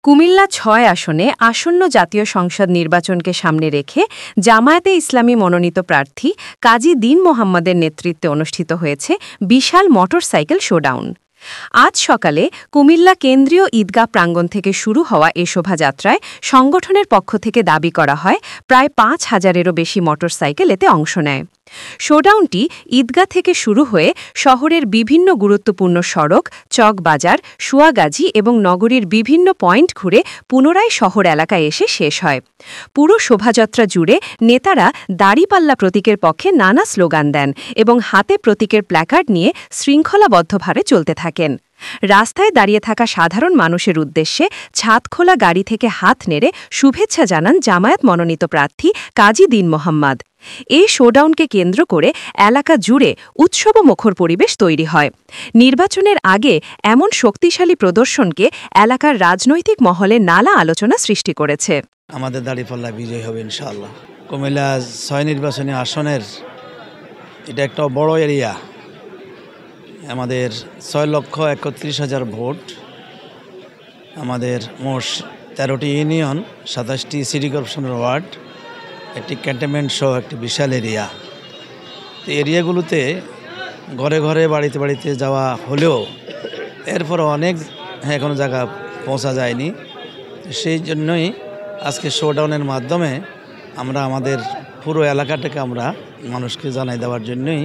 কুমিল্লা ৬ আসনে আসন্ন জাতীয় সংসদ নির্বাচনকে সামনে রেখে জামায়াতে ইসলামী মনোনীত প্রার্থী কাজী দীন মোহাম্মদের নেতৃত্বে অনুষ্ঠিত হয়েছে বিশাল মোটরসাইকেল শোডাউন। আজ সকালে কুমিল্লা কেন্দ্রীয় ঈদগাহ প্রাঙ্গণ থেকে শুরু হওয়া এ শোভাযাত্রায় সংগঠনের পক্ষ থেকে দাবি করা হয় প্রায় ৫,০০০-এরও বেশি মোটরসাইকেল এতে অংশ নেয়। শোডাউনটি ঈদগাহ থেকে শুরু হয়ে শহরের বিভিন্ন গুরুত্বপূর্ণ সড়ক, চকবাজার, সুয়াগাজী এবং নগরীর বিভিন্ন পয়েন্ট ঘুরে পুনরায় শহর এলাকায় এসে শেষ হয়। পুরো শোভাযাত্রা জুড়ে নেতারা দাড়িপাল্লা প্রতীকের পক্ষে নানা স্লোগান দেন এবং হাতে প্রতীকের প্ল্যাকার্ড নিয়ে শৃঙ্খলাবদ্ধভাবে চলতে থাকেন। রাস্তায় দাঁড়িয়ে থাকা সাধারণ মানুষের উদ্দেশ্যে ছাদখোলা গাড়ি থেকে হাত নেড়ে শুভেচ্ছা জানান জামায়াত মনোনীত প্রার্থী কাজী দীন মোহাম্মদ। এই শোডাউনকে কেন্দ্র করে এলাকা জুড়ে উৎসবমুখর পরিবেশ তৈরি হয়। নির্বাচনের আগে এমন শক্তিশালী প্রদর্শনকে এলাকার রাজনৈতিক মহলে নানা আলোচনা সৃষ্টি করেছে। আমাদের দাঁড়িপাল্লা বিজয় হবে ইনশাআল্লাহ। কুমিল্লা ৬ নির্বাচনী আসনের এটা একটা বড় এরিয়া। আমাদের ৬,৩১,০০০ ভোট, আমাদের মোট ১৩টি ইউনিয়ন, ২৭টি সিটি কর্পোরেশনের ওয়ার্ড, একটি ক্যান্টনমেন্ট সহ একটি বিশাল এরিয়া। তো এরিয়াগুলোতে ঘরে ঘরে বাড়িতে বাড়িতে যাওয়া হলেও এরপর অনেক এখনো জায়গা পৌঁছা যায়নি। সেই জন্যই আজকে শোডাউনের মাধ্যমে আমরা আমাদের পুরো এলাকাটাকে আমরা মানুষকে জানাই দেওয়ার জন্যই,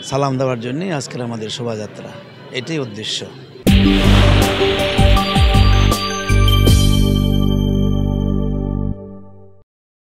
সালাম দেওয়ার জন্যই আজকের আমাদের শোভাযাত্রা। এটাই উদ্দেশ্য।